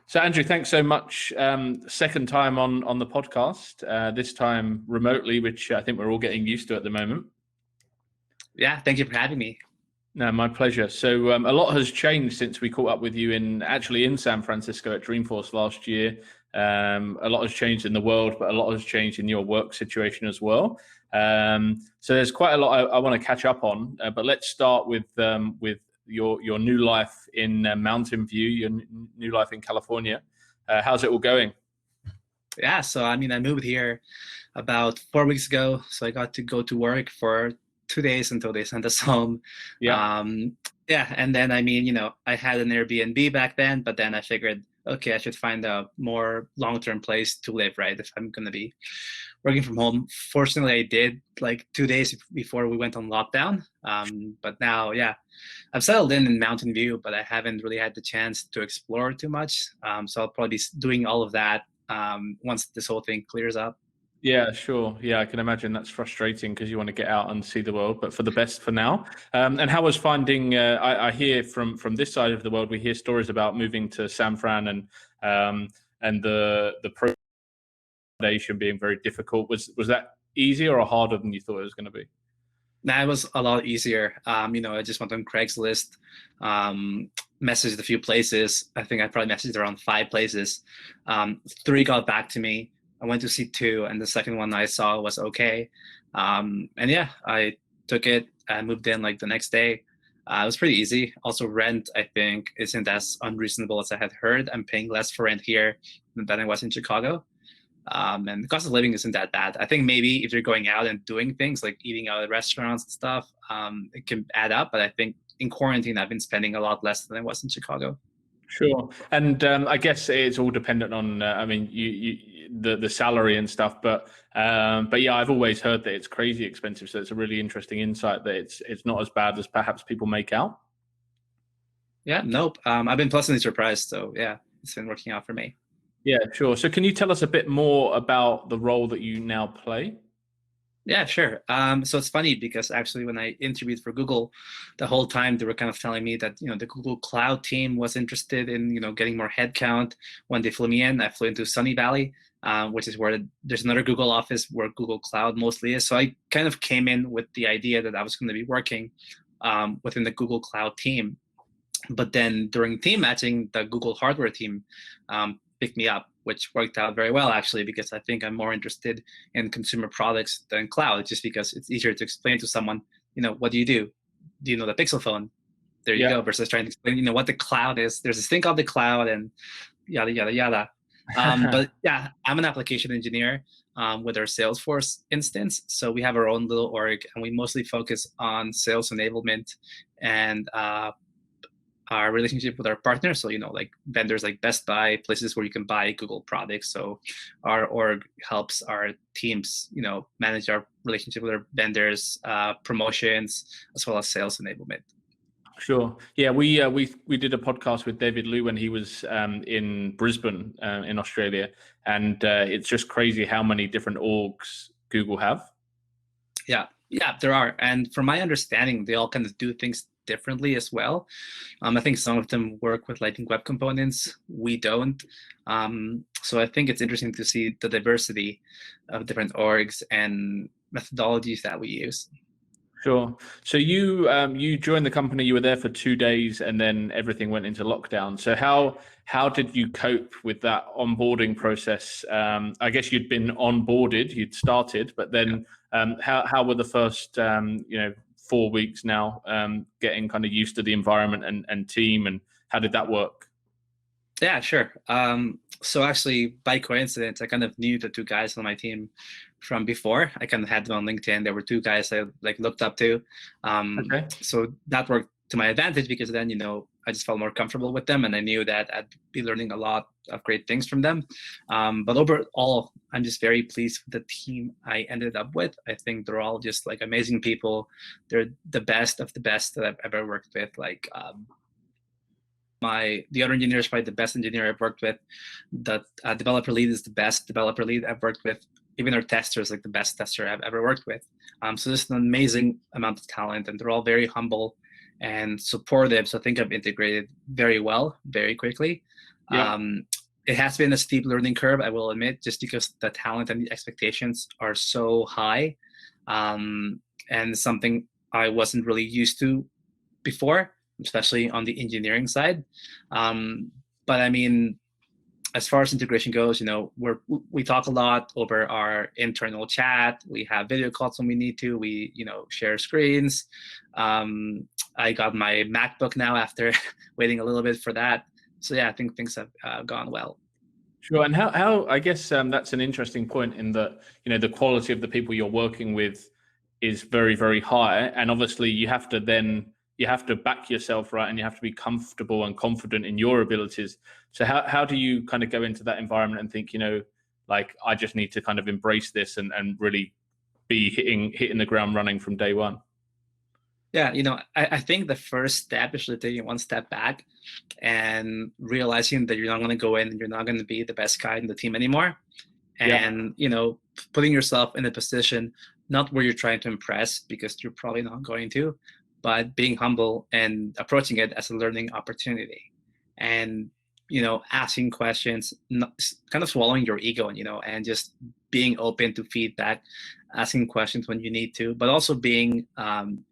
So Andrew, thanks so much. Second time on the podcast, this time remotely, which I think we're all getting used to at the moment. Yeah, thank you for having me. No, my pleasure. So a lot has changed since we caught up with you in San Francisco at Dreamforce last year. A lot has changed in the world, but a lot has changed in your work situation as well. So there's quite a lot I want to catch up on. But let's start with your new life in Mountain View, your new life in California. How's it all going? Yeah, so I moved here about 4 weeks ago, so I got to go to work for 2 days until they sent us home. Yeah. Yeah, and then I had an Airbnb back then, but then I figured, okay, I should find a more long-term place to live, right? If I'm gonna be working from home. Fortunately, I did like 2 days before we went on lockdown. But now, yeah, I've settled in Mountain View, but I haven't really had the chance to explore too much. So I'll probably be doing all of that once this whole thing clears up. Yeah, sure. Yeah, I can imagine that's frustrating because you want to get out and see the world, but for the best for now. And how was finding? I hear from this side of the world, we hear stories about moving to San Fran and the accommodation being very difficult. Was that easier or harder than you thought it was going to be? Nah, it was a lot easier. I just went on Craigslist, messaged a few places. I think I probably messaged around 5 places. Three got back to me. I went to see two, and the second one I saw was okay. And yeah, I took it and moved in like the next day. It was pretty easy. Also, rent, I think, isn't as unreasonable as I had heard. I'm paying less for rent here than I was in Chicago. And the cost of living isn't that bad. I think maybe if you're going out and doing things like eating out at restaurants and stuff, it can add up. But I think in quarantine, I've been spending a lot less than I was in Chicago. Sure. And I guess it's all dependent on, the salary and stuff. But yeah, I've always heard that it's crazy expensive. So it's a really interesting insight that it's not as bad as perhaps people make out. Yeah, nope. I've been pleasantly surprised. So yeah, it's been working out for me. Yeah, sure. So can you tell us a bit more about the role that you now play? Yeah, sure. So it's funny because actually when I interviewed for Google, the whole time they were kind of telling me that, the Google Cloud team was interested in, getting more headcount. When they flew me in, I flew into Sunny Valley, which is where there's another Google office where Google Cloud mostly is. So I kind of came in with the idea that I was going to be working within the Google Cloud team. But then during team matching, the Google hardware team picked me up, which worked out very well actually, because I think I'm more interested in consumer products than cloud, just because it's easier to explain to someone, what do you do? Do you know the Pixel phone? There you go, versus trying to explain, what the cloud is. There's this thing called the cloud and yada, yada, yada. But yeah, I'm an application engineer with our Salesforce instance. So we have our own little org and we mostly focus on sales enablement and our relationship with our partners. So, like vendors like Best Buy, places where you can buy Google products. So our org helps our teams, manage our relationship with our vendors, promotions, as well as sales enablement. Sure. Yeah, we did a podcast with David Liu when he was in Brisbane in Australia, and it's just crazy how many different orgs Google have. Yeah, there are. And from my understanding, they all kind of do things differently as well. I think some of them work with Lightning Web Components. We don't. So I think it's interesting to see the diversity of different orgs and methodologies that we use. Sure. So you joined the company. You were there for 2 days, and then everything went into lockdown. So how did you cope with that onboarding process? I guess you'd been onboarded, you'd started, but then how were the first 4 weeks now getting kind of used to the environment and team, and how did that work? Yeah, sure. So actually, by coincidence, I kind of knew the two guys on my team from before. I kind of had them on LinkedIn. There were two guys I looked up to. Okay. So that worked to my advantage because then, I just felt more comfortable with them and I knew that I'd be learning a lot of great things from them. But overall, I'm just very pleased with the team I ended up with. I think they're all just like amazing people. They're the best of the best that I've ever worked with. The other engineer is probably the best engineer I've worked with. The developer lead is the best developer lead I've worked with. Even our tester is like the best tester I've ever worked with. So there's an amazing amount of talent, and they're all very humble and supportive. So I think I've integrated very well, very quickly. Yeah. it has been a steep learning curve, I will admit, just because the talent and the expectations are so high, and something I wasn't really used to before, especially on the engineering side. But I mean, as far as integration goes, we talk a lot over our internal chat. We have video calls when we need to. We share screens. I got my MacBook now after waiting a little bit for that. So yeah, I think things have gone well. Sure. And how I guess that's an interesting point in that, the quality of the people you're working with is very, very high. And obviously you have to back yourself, right? And you have to be comfortable and confident in your abilities. So how do you kind of go into that environment and think, like, I just need to kind of embrace this and really be hitting the ground running from day one? Yeah, I think the first step is really taking one step back and realizing that you're not going to go in and you're not going to be the best guy in the team anymore. And, putting yourself in a position, not where you're trying to impress, because you're probably not going to, but being humble and approaching it as a learning opportunity. And, asking questions, kind of swallowing your ego, and just being open to feedback, asking questions when you need to, but also being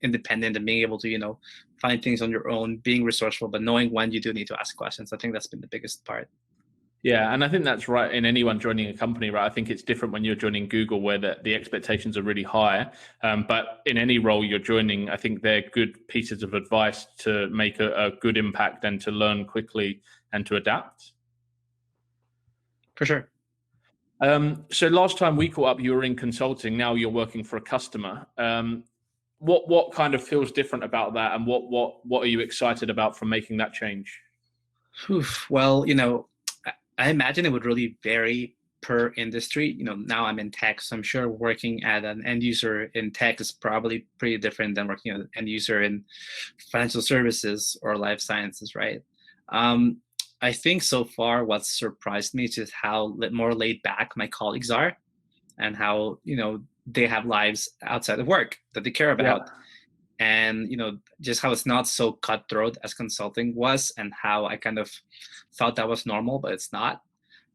independent and being able to, find things on your own, being resourceful, but knowing when you do need to ask questions. I think that's been the biggest part. Yeah, and I think that's right in anyone joining a company, right? I think it's different when you're joining Google, where the expectations are really high. But in any role you're joining, I think they're good pieces of advice to make a good impact and to learn quickly and to adapt. For sure. So last time we caught up, you were in consulting. Now you're working for a customer. What kind of feels different about that, and what are you excited about from making that change? Well, I imagine it would really vary per industry. Now I'm in tech, so I'm sure working at an end user in tech is probably pretty different than working at an end user in financial services or life sciences, right? I think so far what's surprised me is just how more laid back my colleagues are, and how they have lives outside of work that they care about. And just how it's not so cutthroat as consulting was, and how I kind of thought that was normal, but it's not.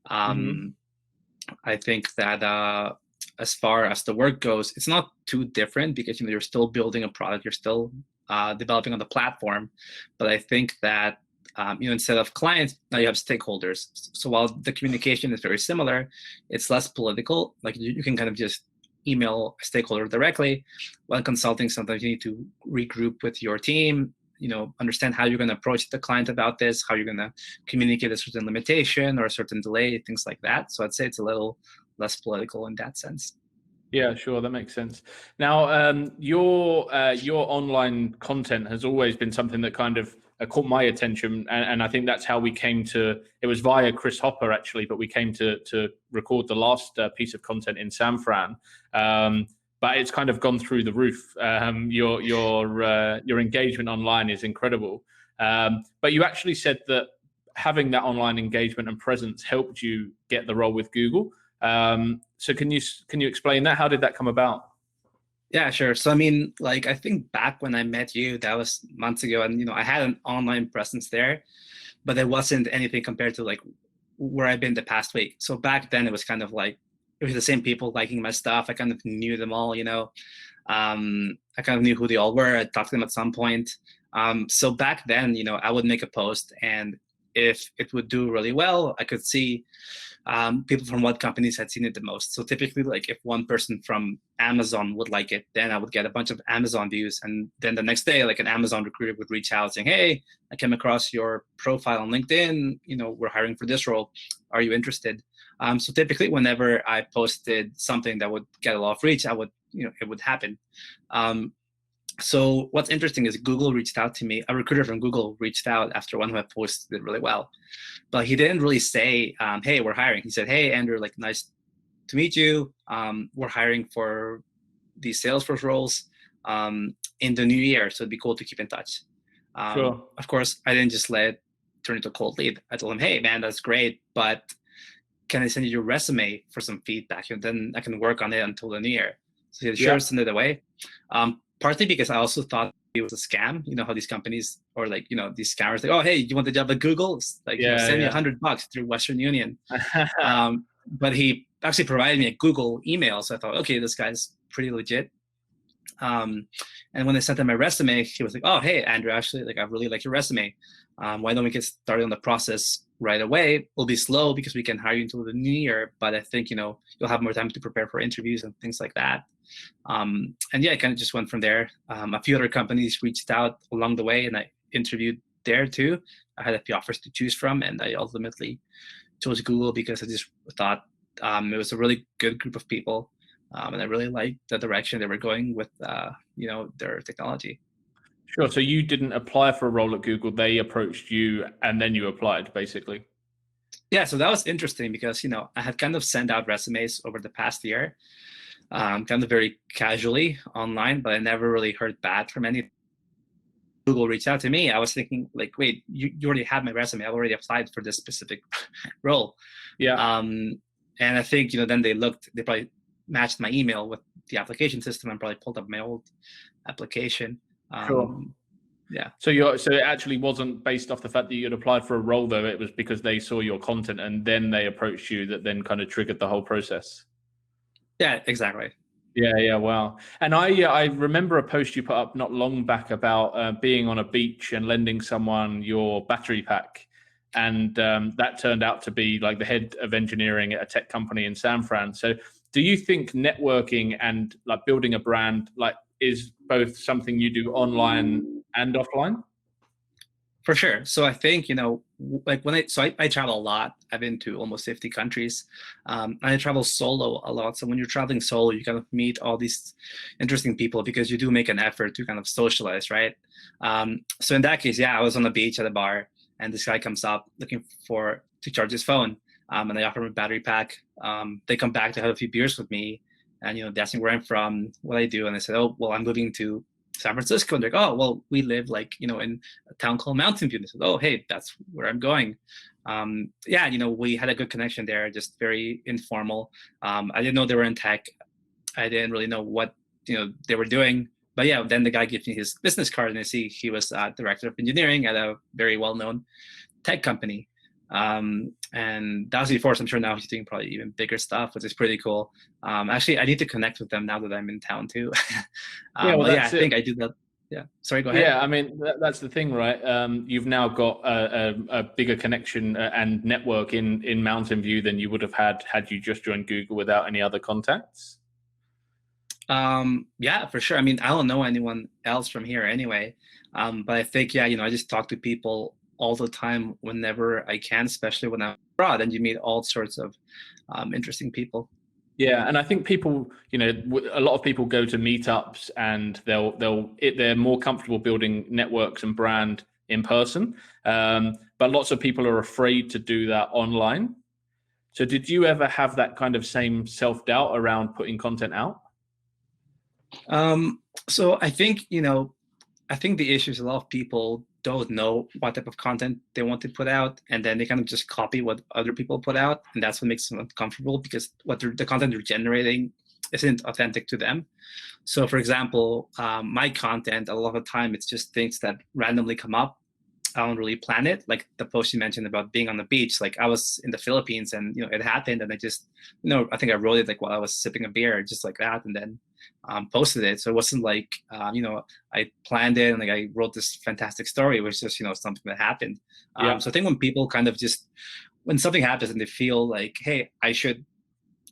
I think that as far as the work goes, it's not too different, because you're still building a product, you're still developing on the platform. But I think that instead of clients, now you have stakeholders. So while the communication is very similar, it's less political. Like you can kind of just email a stakeholder directly. While consulting, sometimes you need to regroup with your team, understand how you're going to approach the client about this, how you're going to communicate a certain limitation or a certain delay, things like that. So I'd say it's a little less political in that sense. Yeah, sure, that makes sense. Now, your online content has always been something that kind of caught my attention, and I think that's how we came to. It was via Chris Hopper actually, but we came to record the last piece of content in San Fran. But it's kind of gone through the roof. Your engagement online is incredible. But you actually said that having that online engagement and presence helped you get the role with Google. So can you explain that? How did that come about? Yeah, sure. So I mean, like, I think back when I met you, that was months ago, and I had an online presence there, but it wasn't anything compared to like where I've been the past week. So back then it was kind of like it was the same people liking my stuff. I kind of knew them all, I kind of knew who they all were. I talked to them at some point. So back then, I would make a post, and if it would do really well, I could see people from what companies had seen it the most. So typically, like if one person from Amazon would like it, then I would get a bunch of Amazon views. And then the next day, like an Amazon recruiter would reach out saying, hey, I came across your profile on LinkedIn. We're hiring for this role. Are you interested? So typically, whenever I posted something that would get a lot of reach, it would happen. So what's interesting is Google reached out to me. A recruiter from Google reached out after one who had posted it really well, but he didn't really say, "Hey, we're hiring." He said, "Hey, Andrew, like nice to meet you. We're hiring for these Salesforce roles in the new year, so it'd be cool to keep in touch." Sure. Of course, I didn't just let it turn into a cold lead. I told him, "Hey, man, that's great, but can I send you your resume for some feedback? And then I can work on it until the new year." So he said, "Sure, send it away." Partly because I also thought it was a scam. You know how these companies or like, you know, these scammers like, oh, hey, you want the job at Google? It's like, you know, Yeah, send me yeah. $100 through Western Union. But he actually provided me a Google email. So I thought, okay, this guy's pretty legit. And when I sent him my resume, he was like, oh, hey, Andrew, actually, like, I really like your resume. Why don't we get started on the process right away? We'll be slow because we can hire you until the new year, but I think, you know, you'll have more time to prepare for interviews and things like that. And yeah, I kind of just went from there. A few other companies reached out along the way and I interviewed there too. I had a few offers to choose from, and I ultimately chose Google because I just thought it was a really good group of people. And I really liked the direction they were going with, you know, their technology. Sure. So you didn't apply for a role at Google; they approached you, and then you applied, basically. Yeah, so that was interesting because, you know, I had kind of sent out resumes over the past year, kind of very casually online, but I never really heard back from any. Google reached out to me. I was thinking, like, wait, you already have my resume. I've already applied for this specific role. Yeah. And I think, you know, then they probably matched my email with the application system and probably pulled up my old application. Sure. Yeah. So it actually wasn't based off the fact that you had applied for a role, though. It was because they saw your content and then they approached you that then kind of triggered the whole process. Yeah, exactly. Yeah, yeah, wow. And I remember a post you put up not long back about being on a beach and lending someone your battery pack, and that turned out to be like the head of engineering at a tech company in San Fran. So, do you think networking and like building a brand like is both something you do online and offline? For sure. So I think, you know, like I travel a lot. I've been to almost 50 countries. And I travel solo a lot. So when you're traveling solo, you kind of meet all these interesting people because you do make an effort to kind of socialize, right? So in that case, yeah, I was on the beach at a bar and this guy comes up looking to charge his phone. And I offer him a battery pack. They come back to have a few beers with me and, you know, they ask me where I'm from, what I do. And I said, oh, well, I'm moving to San Francisco. And they're like, oh, well, we live like, you know, in a town called Mountain View. And they said, oh, hey, that's where I'm going. Yeah, you know, we had a good connection there, just very informal. I didn't know they were in tech. I didn't really know what, you know, they were doing. But yeah, then the guy gives me his business card and I see he was director of engineering at a very well-known tech company. And that was before, so I'm sure now he's doing probably even bigger stuff, which is pretty cool. Actually, I need to connect with them now that I'm in town too. Yeah, well, But yeah, I that's it. think I do that. Yeah, sorry, go ahead. Yeah, I mean that's the thing, right? You've now got a bigger connection and network in Mountain View than you would have had you just joined Google without any other contacts. Yeah, for sure. I mean, I don't know anyone else from here anyway. But I think, yeah, you know, I just talk to people all the time whenever I can, especially when I'm abroad, and you meet all sorts of interesting people. Yeah, and I think people, you know, a lot of people go to meetups and they're more comfortable building networks and brand in person, but lots of people are afraid to do that online. So, did you ever have that kind of same self-doubt around putting content out? So I think, you know, I think the issue is a lot of people don't know what type of content they want to put out, and then they kind of just copy what other people put out, and that's what makes them uncomfortable because the content they're generating isn't authentic to them. So, for example, my content, a lot of the time, it's just things that randomly come up. I don't really plan it. Like the post you mentioned about being on the beach, like I was in the Philippines and, you know, it happened and I just, you know, I think I wrote it like while I was sipping a beer, just like that. And then posted it. So it wasn't like, you know, I planned it and like I wrote this fantastic story. It was just, you know, something that happened. Yeah. So I think when people kind of just, when something happens and they feel like, hey, I should,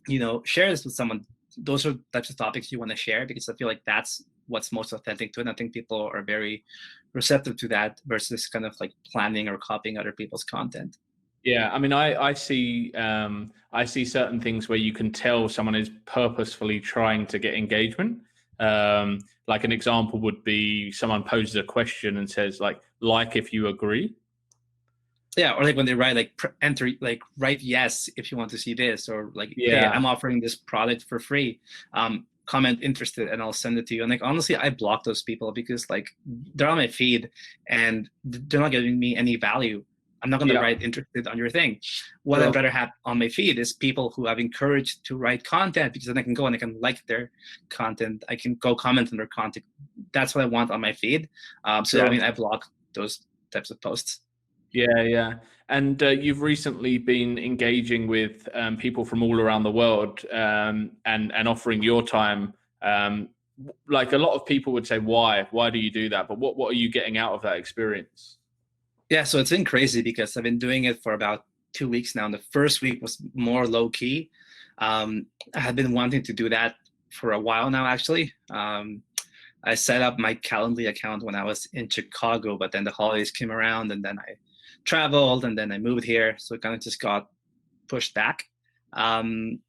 you know, share this with someone, those are types of topics you want to share because I feel like that's what's most authentic to it. And I think people are very receptive to that versus kind of like planning or copying other people's content. Yeah, I mean, I see certain things where you can tell someone is purposefully trying to get engagement. Like an example would be someone poses a question and says like if you agree. Yeah, or like when they write like enter like write yes if you want to see this, or like hey, Yeah, I'm offering this product for free. Comment interested and I'll send it to you. And like honestly, I block those people because like they're on my feed and they're not giving me any value. I'm not going to Yeah. write interested on your thing. What I'd Sure. rather have on my feed is people who I've encouraged to write content, because then I can go and I can like their content. I can go comment on their content. That's what I want on my feed. So I Sure. mean, I block those types of posts. Yeah, yeah. And you've recently been engaging with people from all around the world, and offering your time. Like a lot of people would say, why? Why do you do that? But what are you getting out of that experience? Yeah, so it's been crazy because I've been doing it for about 2 weeks now. And the first week was more low key. I had been wanting to do that for a while now, actually. I set up my Calendly account when I was in Chicago, but then the holidays came around and then I traveled and then I moved here. So it kind of just got pushed back. Um,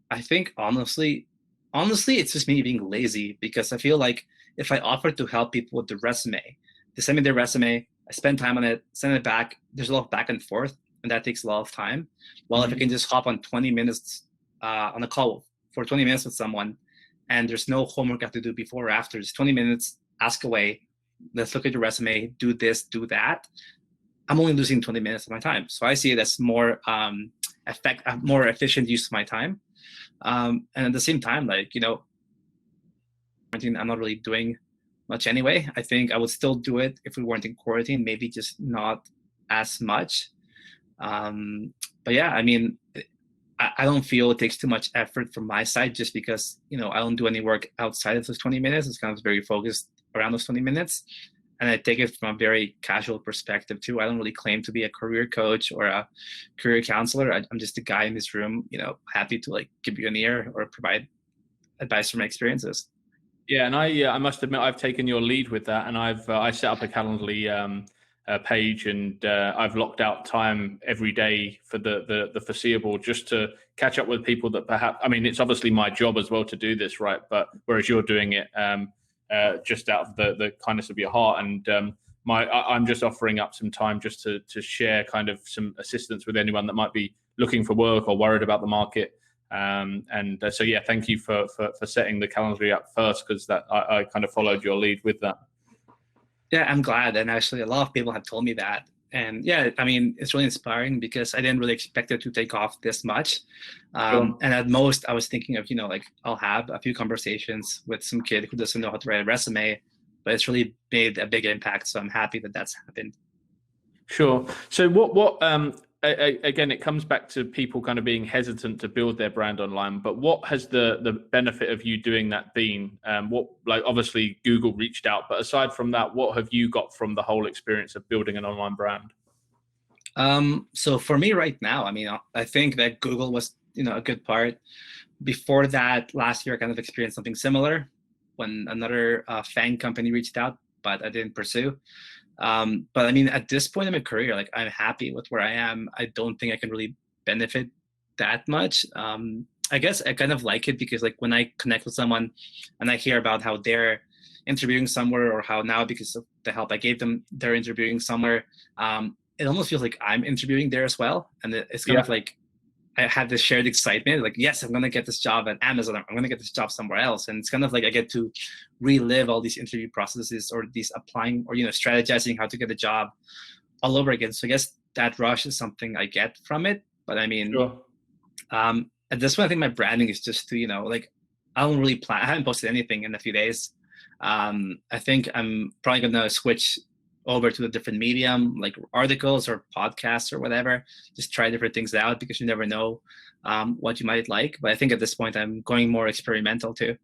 I think honestly, it's just me being lazy, because I feel like if I offer to help people with the resume, they send me their resume, I spend time on it, send it back. There's a lot of back and forth, and that takes a lot of time. Well, if I Mhm. can just hop on 20 minutes on a call for 20 minutes with someone, and there's no homework I have to do before or after, just 20 minutes, ask away, let's look at your resume, do this, do that. I'm only losing 20 minutes of my time. So I see it as more more efficient use of my time. And at the same time, like, quarantine, I'm not really doing much anyway. I think I would still do it if we weren't in quarantine, maybe just not as much. But yeah, I mean, I don't feel it takes too much effort from my side, just because, I don't do any work outside of those 20 minutes. It's kind of very focused around those 20 minutes. And I take it from a very casual perspective too. I don't really claim to be a career coach or a career counselor. I'm just a guy in this room, happy to like give you an ear or provide advice from my experiences. Yeah, and I must admit I've taken your lead with that, and I set up a Calendly page, and I've locked out time every day for the foreseeable, just to catch up with people that perhaps, I mean, it's obviously my job as well to do this, right? But whereas you're doing it just out of the kindness of your heart, and I'm just offering up some time just to share kind of some assistance with anyone that might be looking for work or worried about the market. So yeah, thank you for setting the Calendly up first, because that I kind of followed your lead with that. Yeah, I'm glad. And actually, a lot of people have told me that. And yeah, I mean, it's really inspiring, because I didn't really expect it to take off this much. Sure. And at most, I was thinking of, like, I'll have a few conversations with some kid who doesn't know how to write a resume, but it's really made a big impact. So I'm happy that that's happened. Sure. So again, it comes back to people kind of being hesitant to build their brand online. But what has the benefit of you doing that been? Like obviously Google reached out, but aside from that, what have you got from the whole experience of building an online brand? So for me right now, I mean, I think that Google was, a good part. Before that, last year, I kind of experienced something similar when another FANG company reached out, but I didn't pursue. But I mean, at this point in my career, like, I'm happy with where I am. I don't think I can really benefit that much. I guess I kind of like it, because like when I connect with someone and I hear about how they're interviewing somewhere, or how now, because of the help I gave them, they're interviewing somewhere, it almost feels like I'm interviewing there as well. And it's kind Yeah. of like I had this shared excitement, like, yes, I'm going to get this job at Amazon. I'm going to get this job somewhere else. And it's kind of like I get to relive all these interview processes, or these applying, or, strategizing how to get a job all over again. So I guess that rush is something I get from it. But I mean, Sure. at this point, I think my branding is just to, like, I don't really plan. I haven't posted anything in a few days. I think I'm probably going to switch over to a different medium, like articles or podcasts or whatever. Just try different things out, because you never know what you might like. But I think at this point, I'm going more experimental too.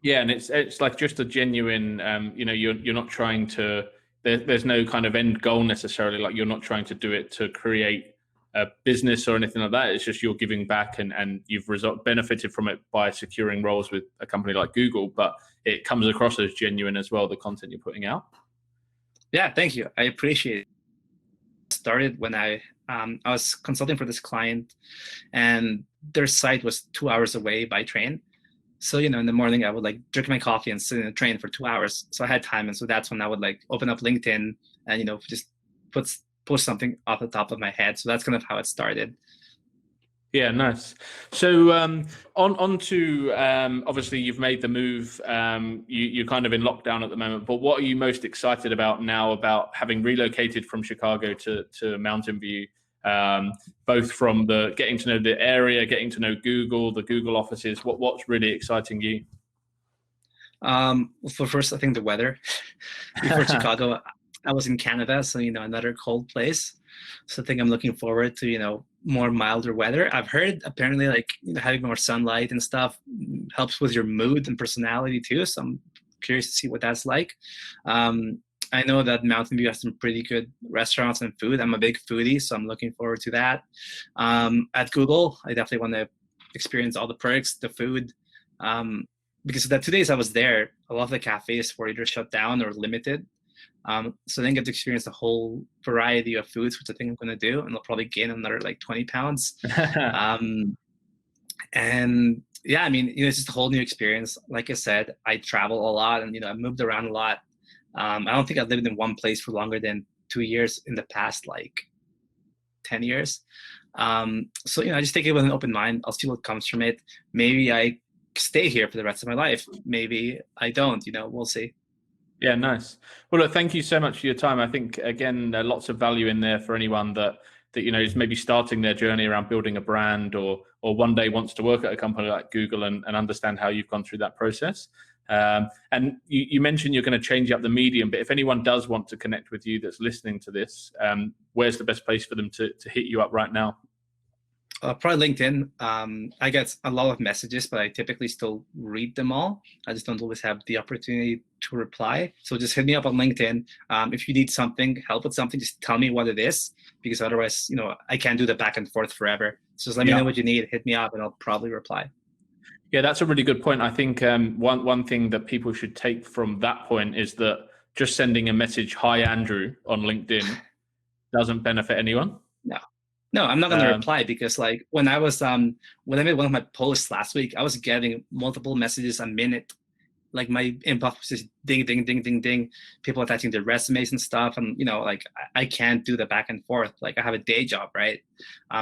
Yeah, and it's like just a genuine, you're not trying to. There's no kind of end goal necessarily. Like you're not trying to do it to create a business or anything like that. It's just you're giving back, and you've benefited from it by securing roles with a company like Google. But it comes across as genuine as well, the content you're putting out. Yeah, thank you. I appreciate it. Started when I was consulting for this client, and their site was 2 hours away by train. So, in the morning I would like drink my coffee and sit in a train for 2 hours. So I had time. And so that's when I would like open up LinkedIn and, just post something off the top of my head. So that's kind of how it started. Yeah, nice. So on to obviously you've made the move. You're kind of in lockdown at the moment, but what are you most excited about now about having relocated from Chicago to Mountain View? Both from the getting to know the area, getting to know Google, the Google offices. What's really exciting you? For first, I think the weather. Before Chicago, I was in Canada, so another cold place. So I think I'm looking forward to more milder weather. I've heard apparently like having more sunlight and stuff helps with your mood and personality too. So I'm curious to see what that's like. Um, I know that Mountain View has some pretty good restaurants and food. I'm a big foodie, so I'm looking forward to that. At Google, I definitely want to experience all the perks, the food. Um, because the 2 days I was there, a lot of the cafes were either shut down or limited. So I didn't get to experience a whole variety of foods, which I think I'm going to do, and I'll probably gain another like 20 pounds. Um, and yeah, I mean, it's just a whole new experience. Like I said, I travel a lot, and I moved around a lot. I don't think I've lived in one place for longer than 2 years in the past, like 10 years. So I just take it with an open mind. I'll see what comes from it. Maybe I stay here for the rest of my life. Maybe I don't. We'll see. Yeah, nice. Well, look, thank you so much for your time. I think again, lots of value in there for anyone that is maybe starting their journey around building a brand, or one day wants to work at a company like Google and understand how you've gone through that process. And you mentioned you're going to change up the medium, but if anyone does want to connect with you that's listening to this, where's the best place for them to hit you up right now? Probably LinkedIn. I get a lot of messages, but I typically still read them all. I just don't always have the opportunity to reply. So just hit me up on LinkedIn. If you need something, help with something, just tell me what it is, because otherwise, I can't do the back and forth forever. So just let me know what you need, hit me up, and I'll probably reply. Yeah, that's a really good point. I think one thing that people should take from that point is that just sending a message, "Hi Andrew," on LinkedIn doesn't benefit anyone. No, I'm not going to reply, because like when I made one of my posts last week, I was getting multiple messages a minute. Like my inbox was just ding, ding, ding, ding, ding. People attaching their resumes and stuff, and like I can't do the back and forth. Like I have a day job, right?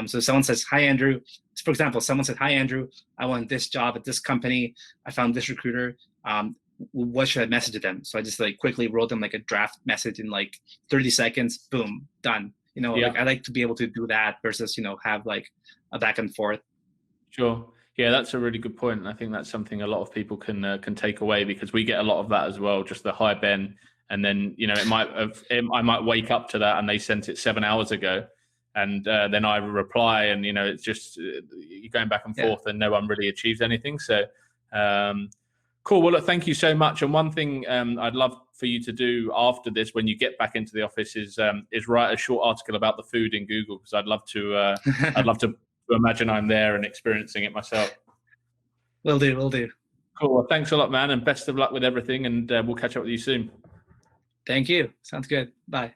So if someone says, "Hi Andrew," for example, someone said, "Hi Andrew, I want this job at this company. I found this recruiter. What should I message them?" So I just like quickly wrote them like a draft message in like 30 seconds. Boom, done. Like I like to be able to do that versus have like a back and forth. Sure. Yeah, that's a really good point. And I think that's something a lot of people can take away, because we get a lot of that as well. Just the "Hi Ben," and then I might wake up to that and they sent it 7 hours ago, and then I reply, and it's just you're going back and forth, and no one really achieves anything. So cool. Well, look, thank you so much. And one thing I'd love for you to do after this, when you get back into the office, is write a short article about the food in Google, because I'd love to imagine I'm there and experiencing it myself. Will do. Cool. Well, thanks a lot, man, and best of luck with everything. And we'll catch up with you soon. Thank you. Sounds good. Bye.